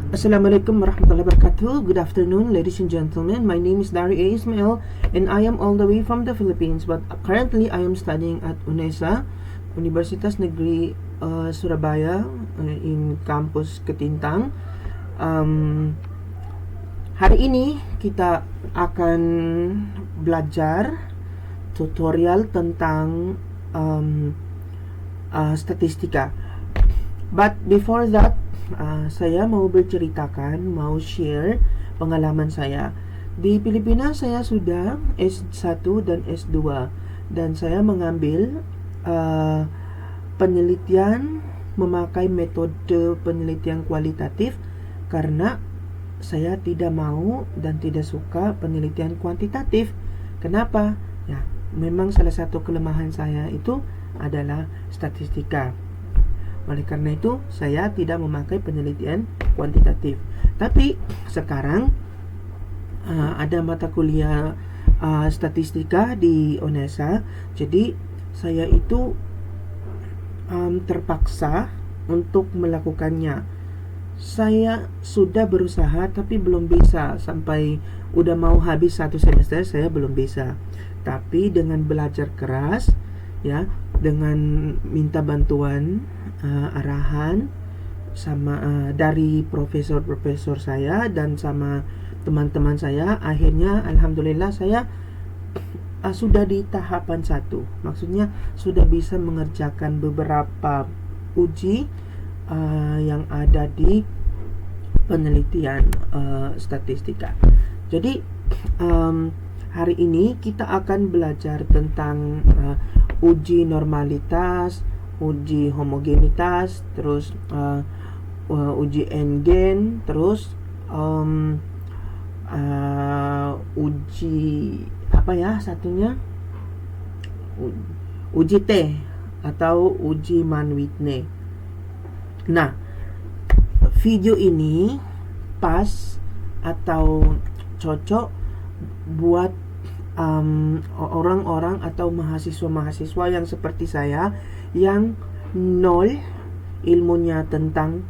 Assalamualaikum warahmatullahi wabarakatuh. Good afternoon, ladies and gentlemen. My name is Dari A. Ismail, and I am all the way from the Philippines. But currently, I am studying at UNESA, Universitas Negeri Surabaya, in campus Ketintang. Hari ini kita akan belajar tutorial tentang statistika. But before that, saya mau mau share pengalaman saya. Di Filipina saya sudah S1 dan S2, dan saya mengambil penelitian memakai metode penelitian kualitatif karena saya tidak mau dan tidak suka penelitian kuantitatif. Kenapa? Ya, memang salah satu kelemahan saya itu adalah statistika. Oleh karena itu, saya tidak memakai penelitian kuantitatif. Tapi sekarang ada mata kuliah statistika di UNESA. Jadi saya itu terpaksa untuk melakukannya. Saya sudah berusaha tapi belum bisa. Sampai udah mau habis satu semester saya belum bisa. Tapi dengan belajar keras, ya, dengan minta bantuan arahan sama dari profesor-profesor saya dan sama teman-teman saya, akhirnya alhamdulillah saya sudah di tahapan 1. Maksudnya sudah bisa mengerjakan beberapa uji yang ada di penelitian statistika. Jadi hari ini kita akan belajar tentang uji normalitas, uji homogenitas, terus uji n-gen, terus uji apa ya satunya, uji T atau uji Mann-Whitney. Nah, video ini pas atau cocok buat orang-orang atau mahasiswa-mahasiswa yang seperti saya, yang nol ilmunya tentang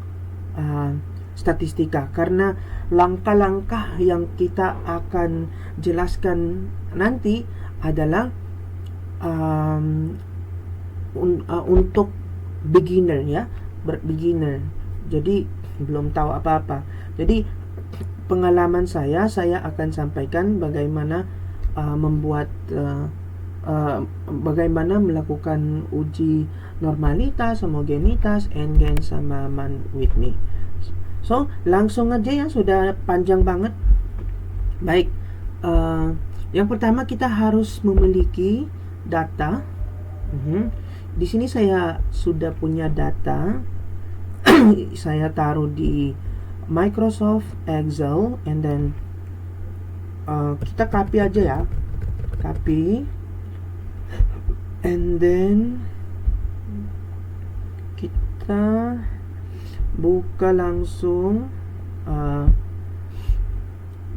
statistika, karena langkah-langkah yang kita akan jelaskan nanti adalah untuk beginner, ya, beginner. Jadi belum tahu apa-apa. Jadi pengalaman saya akan sampaikan bagaimana bagaimana melakukan uji normalitas, homogenitas, n-gen sama Mann-Whitney. So, langsung aja ya, sudah panjang banget. Baik, yang pertama kita harus memiliki data. Di sini saya sudah punya data. Saya taruh di Microsoft Excel, and then kita copy aja ya, copy, and then kita buka langsung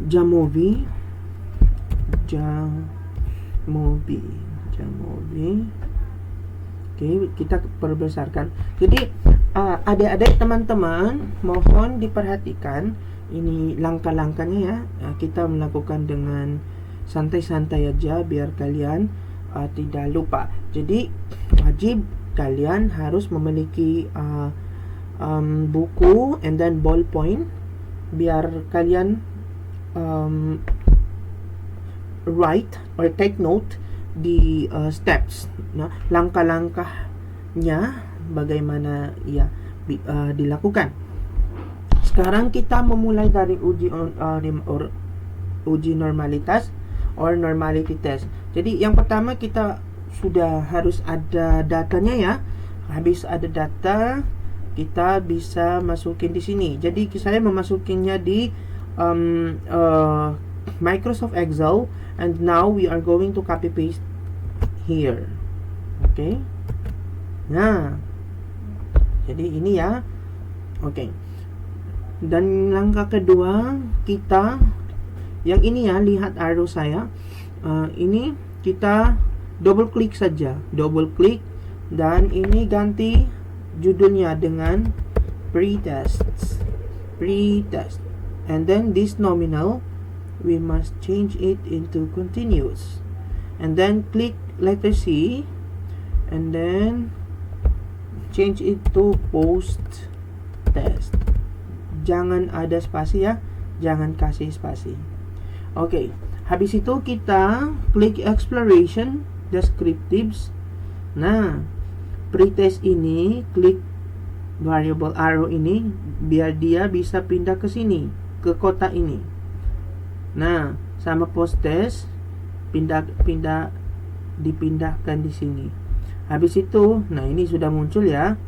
Jamovi. Oke, kita perbesarkan. Jadi adik-adik teman-teman, mohon diperhatikan ini langkah-langkahnya ya. Kita melakukan dengan santai-santai aja biar kalian tidak lupa. Jadi wajib kalian harus memiliki buku and then ballpoint biar kalian write or take note di steps, nah, langkah-langkahnya bagaimana ya dilakukan. Sekarang kita memulai dari uji normalitas or normality test. Jadi yang pertama kita sudah harus ada datanya ya. Habis ada data, kita bisa masukin di sini. Jadi saya memasukinnya di Microsoft Excel, and now we are going to copy paste here. Okay. Nah, jadi ini ya. Oke. Dan langkah kedua kita yang ini ya, lihat arrow saya. Ini kita double klik saja, double klik, dan ini ganti judulnya dengan pre-tests. pretest. And then this nominal, we must change it into continuous. And then click letter C, and then change it to post test. Jangan ada spasi ya, jangan kasih spasi. Oke, habis itu kita klik exploration descriptives. Nah, pretest ini klik variable arrow ini biar dia bisa pindah ke sini, ke kotak ini. Nah, sama post test dipindahkan di sini. Habis itu, nah ini sudah muncul ya.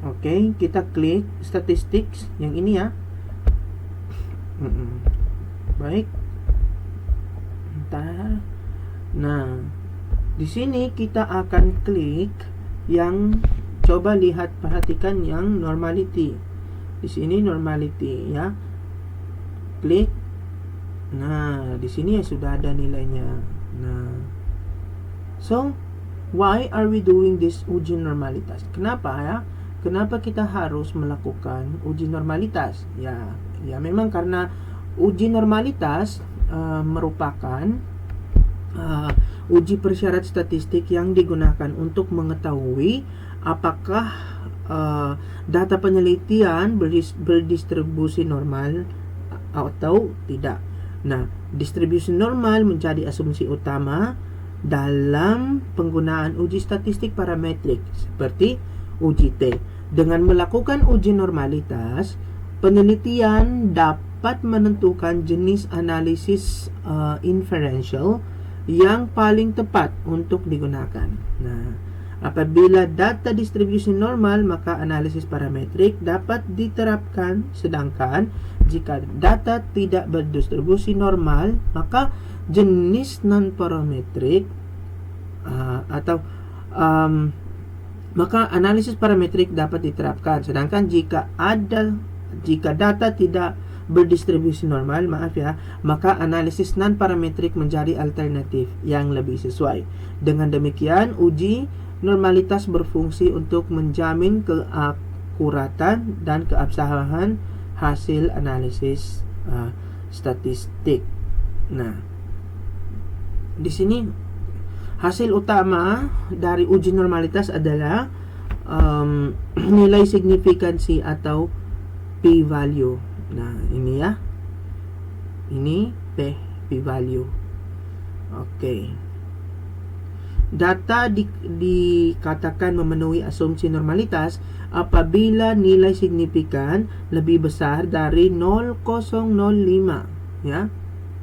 Oke, kita klik statistics yang ini ya. Baik. Bentar. Nah, di sini kita akan klik yang, coba lihat, perhatikan yang normality. Di sini normality ya. Klik. Nah, di sini ya sudah ada nilainya. Nah, so why are we doing this uji normalitas? Kenapa ya? Kenapa kita harus melakukan uji normalitas? Ya memang karena uji normalitas merupakan uji persyarat statistik yang digunakan untuk mengetahui apakah data penelitian berdistribusi normal atau tidak. Nah, distribusi normal menjadi asumsi utama dalam penggunaan uji statistik parametrik seperti uji T. Dengan melakukan uji normalitas, penelitian dapat menentukan jenis analisis inferential yang paling tepat untuk digunakan. Nah, apabila data distribusi normal, maka analisis parametrik dapat diterapkan, sedangkan jika data tidak berdistribusi normal, maka jenis non-parametrik maka analisis parametrik dapat diterapkan. Sedangkan jika data tidak berdistribusi normal, maka analisis non-parametrik menjadi alternatif yang lebih sesuai. Dengan demikian, uji normalitas berfungsi untuk menjamin keakuratan dan keabsahan hasil analisis statistik. Nah, di sini hasil utama dari uji normalitas adalah nilai signifikansi atau p-value. Nah, ini ya. Ini p-value. Oke. Data dikatakan memenuhi asumsi normalitas apabila nilai signifikan lebih besar dari 0,005 ya.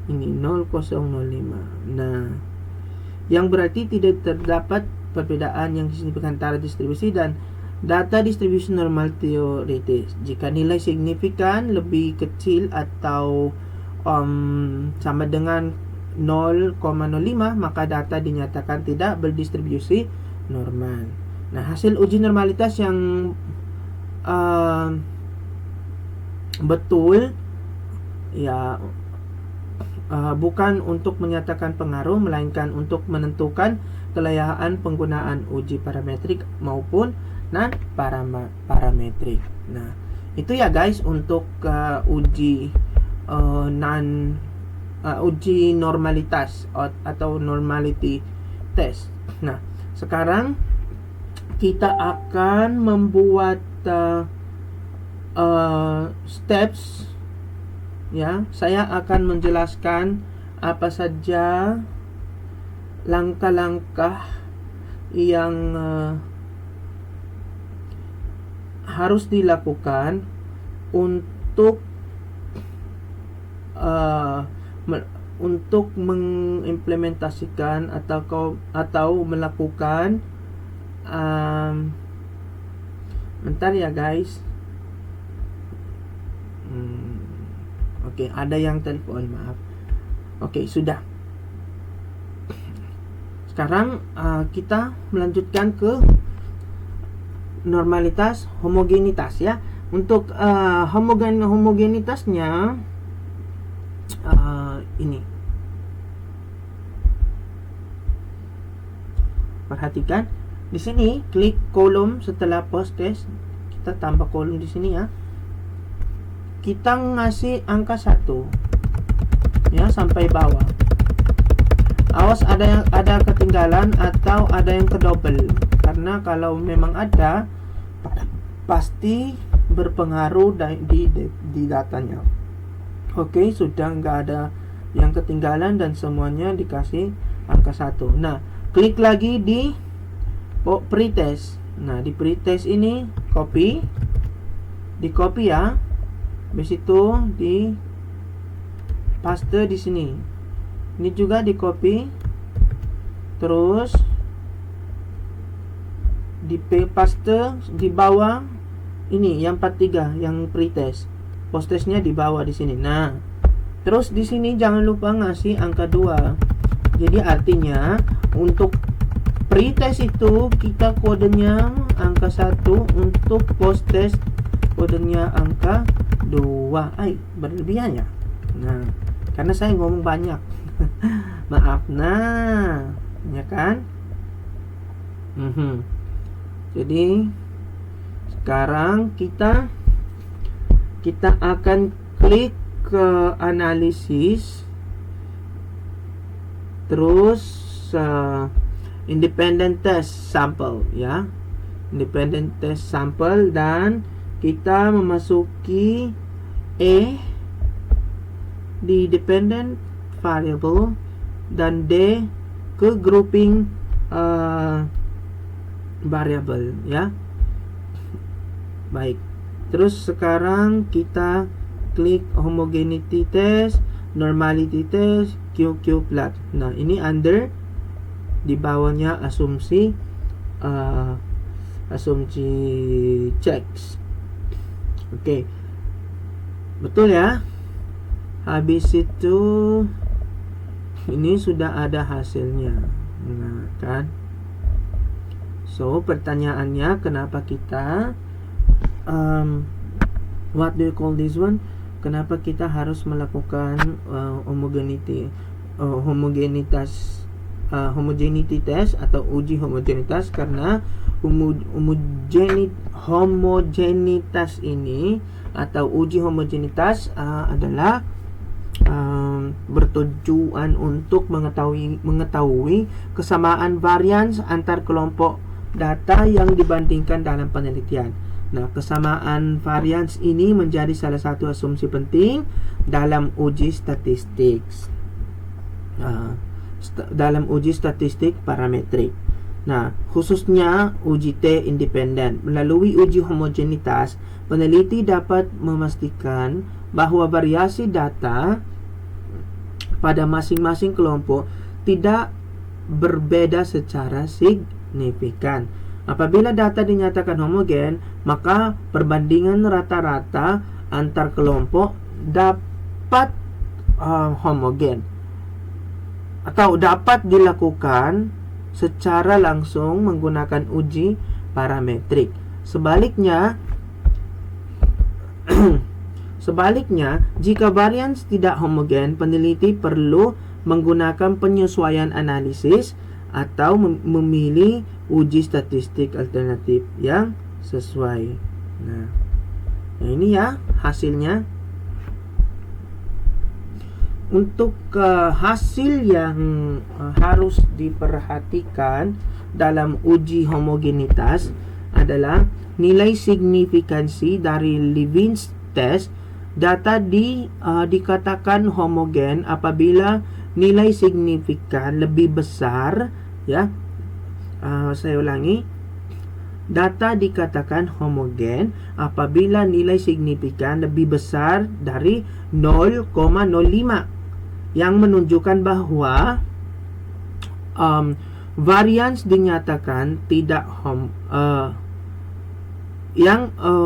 Ini 0,005. Nah, yang berarti tidak terdapat perbedaan yang signifikan antara distribusi dan data distribusi normal teoritis. Jika nilai signifikan lebih kecil atau sama dengan 0,05, maka data dinyatakan tidak berdistribusi normal. Nah, hasil uji normalitas yang betul ya bukan untuk menyatakan pengaruh, melainkan untuk menentukan kelayakan penggunaan uji parametrik maupun non-parametrik. Nah, itu ya guys untuk uji uji normalitas atau normality test. Nah, sekarang kita akan membuat steps ya. Saya akan menjelaskan apa saja langkah-langkah yang harus dilakukan untuk mengimplementasikan atau melakukan bentar ya guys. Oke, ada yang telepon, maaf. Oke, sudah. Sekarang kita melanjutkan ke normalitas homogenitas ya. Untuk homogenitasnya ini. Perhatikan di sini, klik kolom setelah post test. Kita tambah kolom di sini ya. kita ngasih angka 1 ya sampai bawah. Awas ada ketinggalan atau ada yang kedouble, karena kalau memang ada pasti berpengaruh di datanya. Oke, sudah nggak ada yang ketinggalan dan semuanya dikasih angka 1. Nah, klik lagi di pretest. Nah, di pretest ini di copy ya. Habis itu di paste di sini. Ini juga di copy. Terus di paste di bawah ini yang 43 yang pretest. Postesnya di bawah di sini. Nah, terus di sini jangan lupa ngasih angka 2. Jadi artinya untuk pretest itu kita kodenya angka 1, untuk posttest kodenya angka 2. Berlebihan ya. Nah, karena saya ngomong banyak. Maaf. Nah, ya kan? Jadi sekarang kita akan klik ke analisis, terus independent test sample ya, independent test sample, dan kita memasuki di dependent variable dan D ke grouping variable ya. Baik, terus sekarang kita klik homogeneity test, normality test, QQ plot. Nah, ini under di bawahnya asumsi checks. Oke. Betul ya? Habis itu ini sudah ada hasilnya. Nah, kan? So, pertanyaannya kenapa kita what do you call this one? Kenapa kita harus melakukan homogeneity test atau uji homogenitas? Karena homogenitas ini atau uji homogenitas adalah bertujuan untuk mengetahui kesamaan varians antar kelompok data yang dibandingkan dalam penelitian. Nah, kesamaan varians ini menjadi salah satu asumsi penting dalam uji statistik. Dalam uji statistik parametrik. Nah, khususnya uji T independen. Melalui uji homogenitas, peneliti dapat memastikan bahwa variasi data pada masing-masing kelompok tidak berbeda secara signifikan. Apabila data dinyatakan homogen, maka perbandingan rata-rata antar kelompok dapat homogen atau dapat dilakukan secara langsung menggunakan uji parametrik. Sebaliknya, jika varians tidak homogen, peneliti perlu menggunakan penyesuaian analisis atau memilih uji statistik alternatif yang sesuai. Nah, ini ya hasilnya. Untuk hasil yang harus diperhatikan dalam uji homogenitas adalah nilai signifikansi dari Levene's test. Data dikatakan homogen apabila nilai signifikan lebih besar ya. Saya ulangi. Data dikatakan homogen apabila nilai signifikan lebih besar dari 0,05 yang menunjukkan bahwa varians dinyatakan tidak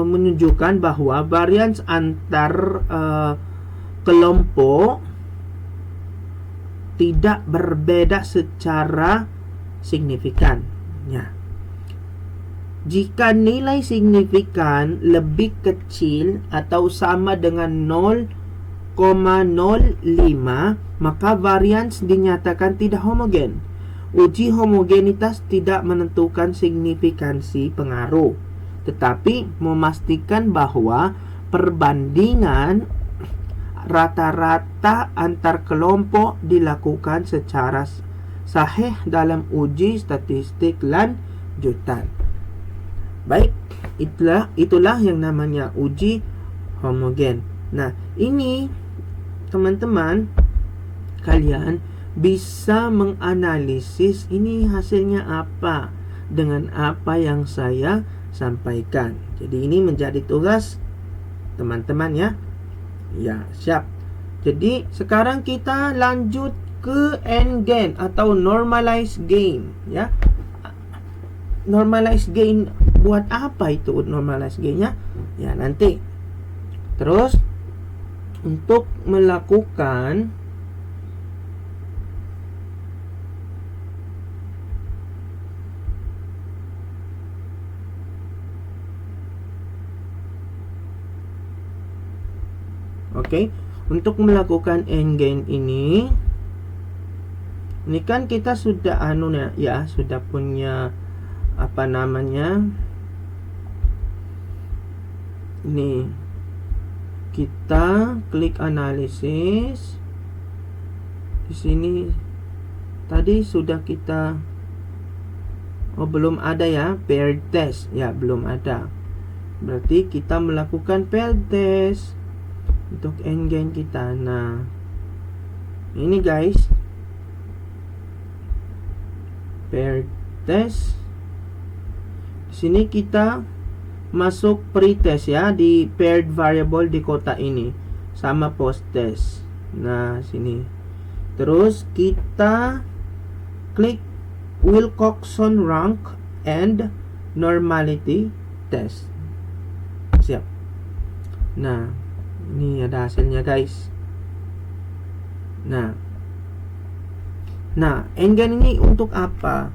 menunjukkan bahwa varians antar kelompok tidak berbeda secara signifikan. Ya. Jika nilai signifikan lebih kecil atau sama dengan 0,05, maka varians dinyatakan tidak homogen. Uji homogenitas tidak menentukan signifikansi pengaruh, tetapi memastikan bahwa perbandingan rata-rata antar kelompok dilakukan secara sahih dalam uji statistik lanjutan. Baik, itulah yang namanya uji homogen. Nah, ini teman-teman kalian bisa menganalisis ini hasilnya apa dengan apa yang saya sampaikan. Jadi ini menjadi tugas teman-teman ya. Ya, siap. Jadi sekarang kita lanjut ke N-gain atau normalized gain ya. Normalized gain, buat apa itu normalized gain-nya? Ya, nanti. Terus untuk melakukan untuk melakukan N-gain ini kan kita sudah sudah punya apa namanya, ini kita klik analisis. Di sini tadi sudah kita belum ada ya paired test ya, belum ada. Berarti kita melakukan paired test untuk N-gain kita. Nah, ini guys, paired test. Di sini kita masuk pre-test ya, di paired variable di kotak ini sama post-test. Nah, sini. Terus kita klik Wilcoxon rank and normality test. Siap. Nah, ini ada hasilnya guys. Nah, N-gain ini untuk apa?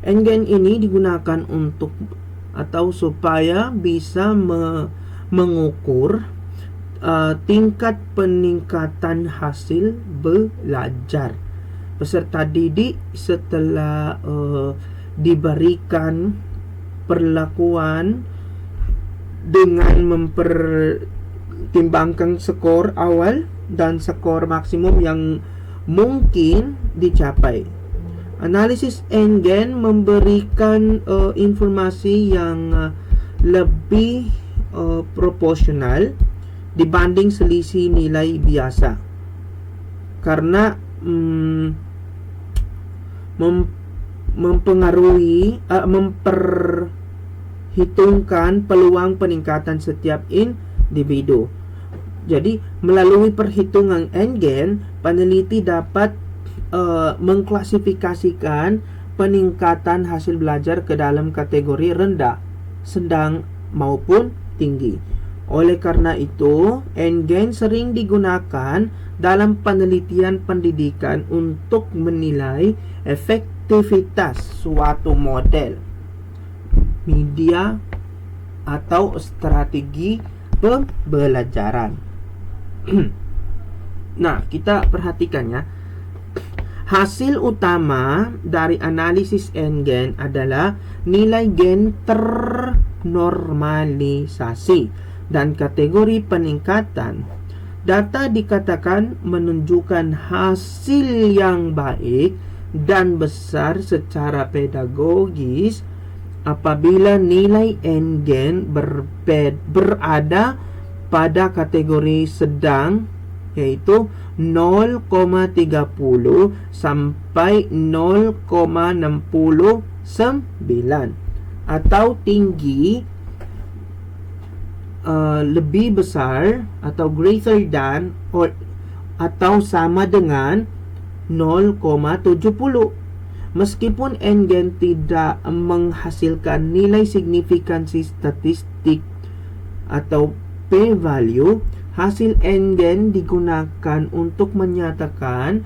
N-gain ini digunakan untuk atau supaya bisa mengukur tingkat peningkatan hasil belajar peserta didik setelah diberikan perlakuan dengan mempertimbangkan skor awal dan skor maksimum yang mungkin dicapai. Analisis N-gain memberikan informasi yang lebih proporsional dibanding selisih nilai biasa, karena memperhitungkan peluang peningkatan setiap individu. Jadi melalui perhitungan N-gain, peneliti dapat mengklasifikasikan peningkatan hasil belajar ke dalam kategori rendah, sedang maupun tinggi. Oleh karena itu, N-gain sering digunakan dalam penelitian pendidikan untuk menilai efektivitas suatu model, media, atau strategi pembelajaran. Nah, kita perhatikan ya. Hasil utama dari analisis N-gain adalah nilai gain ternormalisasi dan kategori peningkatan. Data dikatakan menunjukkan hasil yang baik dan besar secara pedagogis apabila nilai N-gain berada pada kategori sedang, yaitu 0,30 sampai 0,69, atau tinggi lebih besar atau greater than atau sama dengan 0,70. Meskipun N-gain tidak menghasilkan nilai signifikansi statistik atau p-value, hasil N-gain digunakan untuk menyatakan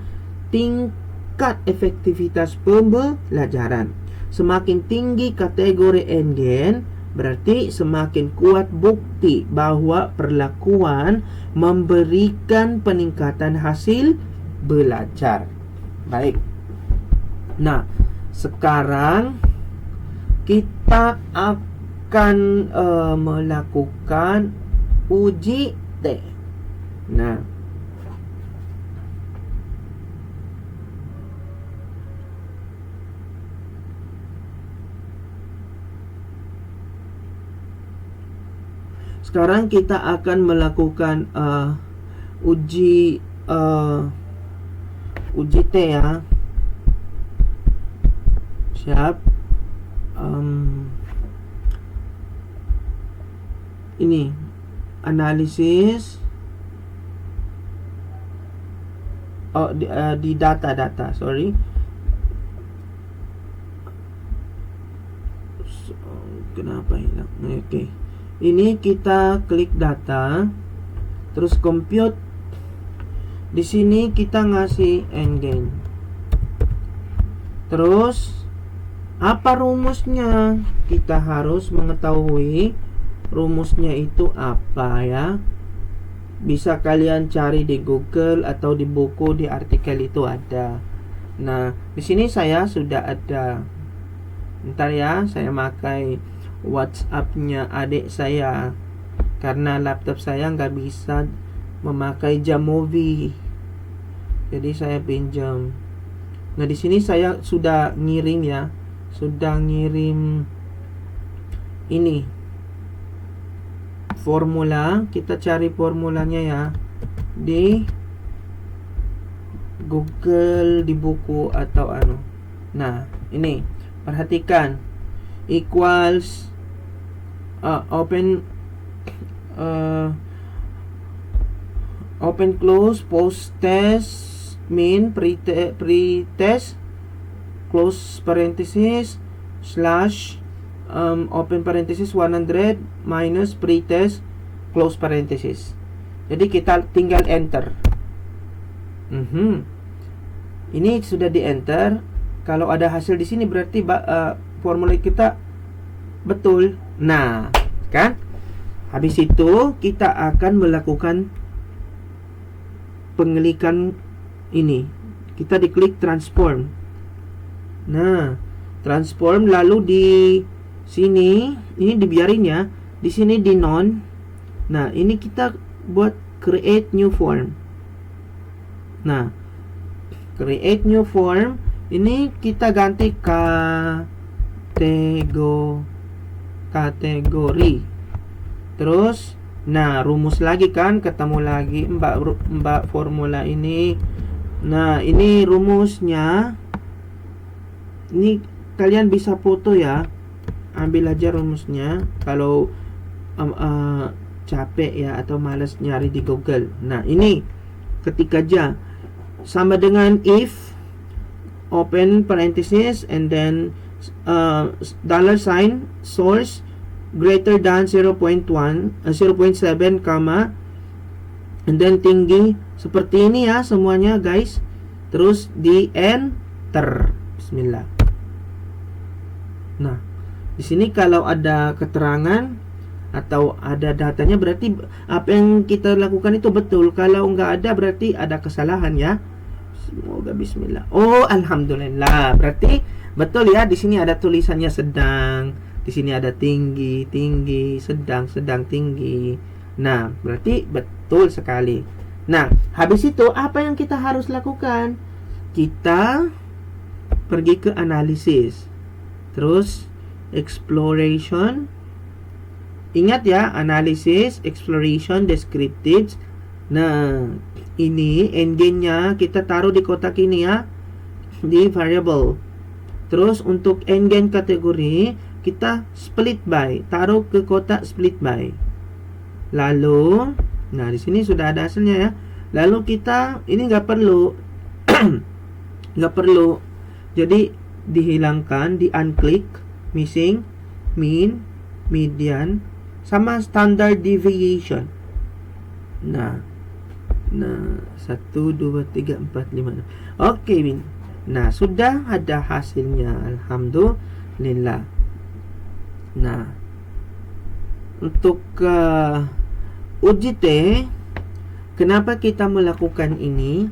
tingkat efektivitas pembelajaran. Semakin tinggi kategori N-gain, berarti semakin kuat bukti bahwa perlakuan memberikan peningkatan hasil belajar. Baik. Nah, sekarang kita akan melakukan uji T. Nah, sekarang kita akan melakukan uji T ya. Siap. Ini analisis di data, sorry. Kenapa hilang? Oke. Ini kita klik data, terus compute. Di sini kita ngasih endgain. Terus apa rumusnya? Kita harus mengetahui rumusnya itu apa ya. Bisa kalian cari di Google atau di buku, di artikel itu ada. Nah, di sini saya sudah ada. Ntar ya, saya pakai WhatsApp-nya adik saya karena laptop saya nggak bisa memakai Jamovi. Jadi saya pinjam. Nah, di sini saya sudah ngirim ya. Sudah ngirim ini formula. Kita cari formulanya ya di Google, di buku atau anu. Nah, ini perhatikan, equals open close post test min pre-test close parenthesis slash open parenthesis 100 minus pre-test close parenthesis. Jadi kita tinggal enter. Ini sudah di enter. Kalau ada hasil di sini berarti formula kita betul. Nah, kan? Habis itu kita akan melakukan pengelikan ini. Kita diklik transform. Nah, transform, lalu di sini ini dibiarin ya. Di sini di non. Nah, ini kita buat create new form. Nah, create new form ini kita ganti kategori. Terus, nah, rumus lagi kan, ketemu lagi mbak formula ini. Nah, ini rumusnya. Ini kalian bisa foto ya. Ambil aja rumusnya kalau capek ya atau malas nyari di Google. Nah, ini ketik aja sama dengan if open parenthesis and then dollar sign source greater than 0.7 comma and then tinggi seperti ini ya semuanya guys. Terus di enter. Bismillah. Nah, di sini kalau ada keterangan atau ada datanya berarti apa yang kita lakukan itu betul. Kalau nggak ada berarti ada kesalahan ya. Semoga bismillah. Oh, alhamdulillah. Berarti betul ya, di sini ada tulisannya sedang, di sini ada tinggi, tinggi, sedang, tinggi. Nah, berarti betul sekali. Nah, habis itu apa yang kita harus lakukan? Kita pergi ke analisis. Terus exploration. Ingat ya, analisis, exploration, descriptive. Nah, ini endgain-nya kita taruh di kotak ini ya, di variable. Terus untuk endgain kategori kita split by, taruh ke kotak split by. Lalu, nah di sini sudah ada hasilnya ya. Lalu kita ini nggak perlu, nggak perlu. Jadi dihilangkan, di unclick, missing, mean, median, sama standard deviation. Nah 1, 2, 3, 4, 5. Oke, Min. Nah, sudah ada hasilnya. Alhamdulillah. Nah, untuk uji T, kenapa kita melakukan ini?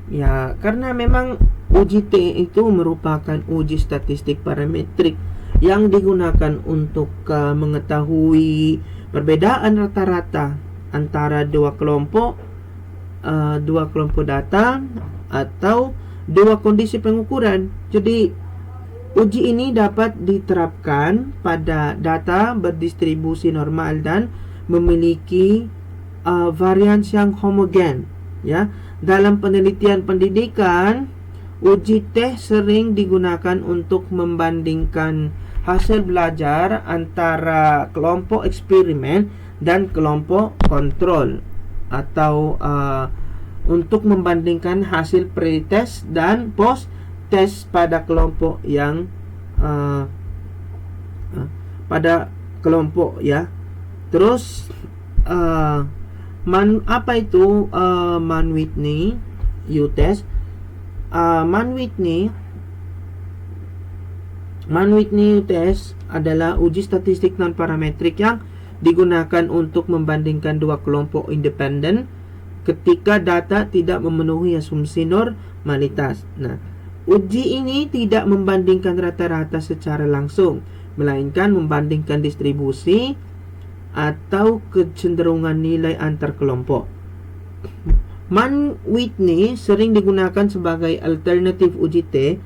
Ya, karena memang uji T itu merupakan uji statistik parametrik yang digunakan untuk mengetahui perbedaan rata-rata antara dua kelompok data atau dua kondisi pengukuran. Jadi uji ini dapat diterapkan pada data berdistribusi normal dan memiliki varians yang homogen, ya. Dalam penelitian pendidikan, uji tes sering digunakan untuk membandingkan hasil belajar antara kelompok eksperimen dan kelompok kontrol, atau untuk membandingkan hasil pre-test dan post-test pada kelompok yang pada kelompok, ya. Terus apa itu Mann-Whitney U-test? Mann-Whitney U-test adalah uji statistik non-parametrik yang digunakan untuk membandingkan dua kelompok independen ketika data tidak memenuhi asumsi normalitas. Nah, uji ini tidak membandingkan rata-rata secara langsung, melainkan membandingkan distribusi atau kecenderungan nilai antar kelompok. Mann-Whitney sering digunakan sebagai alternatif uji T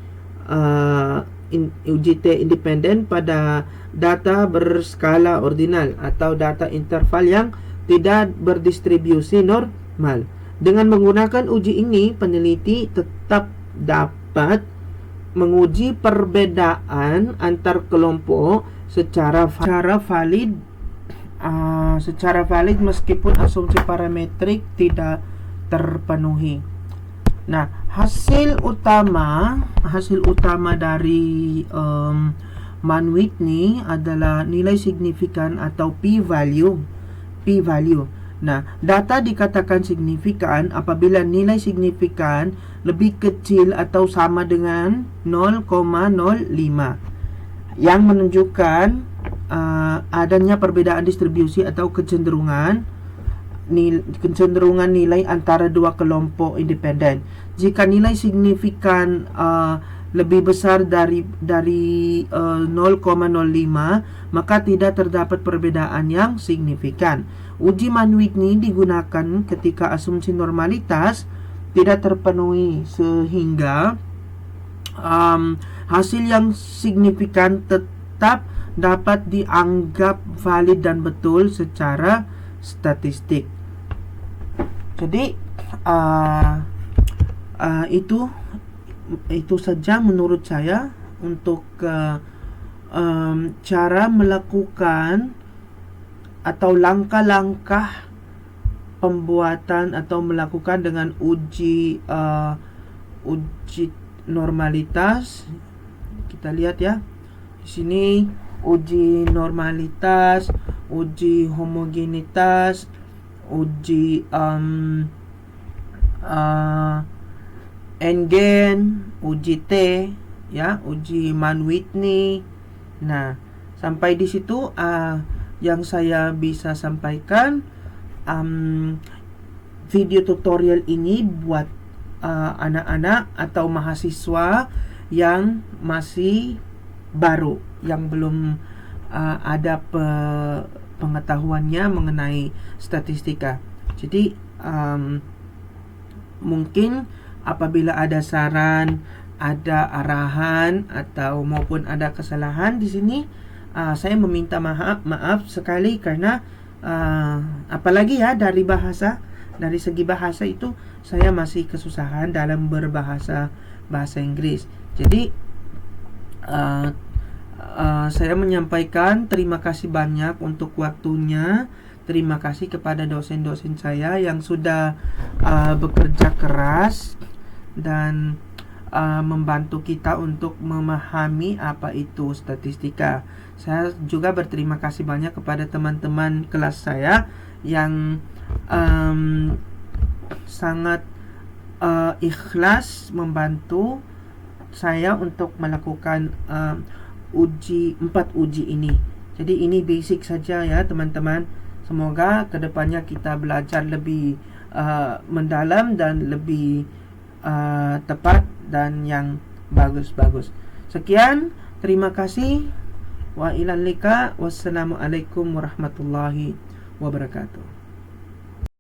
independen pada data berskala ordinal atau data interval yang tidak berdistribusi normal. Dengan menggunakan uji ini, peneliti tetap dapat menguji perbedaan antar kelompok secara valid meskipun asumsi parametrik tidak terpenuhi. Nah, hasil utama dari Mann-Whitney adalah nilai signifikan atau p-value. Nah, data dikatakan signifikan apabila nilai signifikan lebih kecil atau sama dengan 0,05 yang menunjukkan adanya perbedaan distribusi atau kecenderungan nilai antara dua kelompok independen. Jika nilai signifikan lebih besar dari 0,05, maka tidak terdapat perbedaan yang signifikan. Uji Mann-Whitney digunakan ketika asumsi normalitas tidak terpenuhi, sehingga hasil yang signifikan tetap dapat dianggap valid dan betul secara statistik. Jadi itu saja menurut saya untuk cara melakukan atau langkah-langkah pembuatan atau melakukan dengan uji normalitas. Kita lihat ya, di sini uji normalitas, uji homogenitas, uji N-gen, uji T, ya, uji Mann-Whitney. Nah, sampai di situ yang saya bisa sampaikan. Video tutorial ini buat anak-anak atau mahasiswa yang masih baru, yang belum ada pengetahuannya mengenai statistika. Jadi mungkin apabila ada saran, ada arahan atau maupun ada kesalahan di sini, saya meminta maaf sekali karena apalagi ya dari segi bahasa itu saya masih kesusahan dalam bahasa Inggris. Jadi saya menyampaikan terima kasih banyak untuk waktunya. Terima kasih kepada dosen-dosen saya yang sudah bekerja keras dan membantu kita untuk memahami apa itu statistika. Saya juga berterima kasih banyak kepada teman-teman kelas saya yang sangat ikhlas membantu saya untuk melakukan 4 uji ini. Jadi ini basic saja ya teman-teman. Semoga kedepannya kita belajar lebih mendalam dan lebih tepat dan yang bagus-bagus. Sekian, terima kasih. Wa ilal liqa. Wassalamualaikum warahmatullahi wabarakatuh.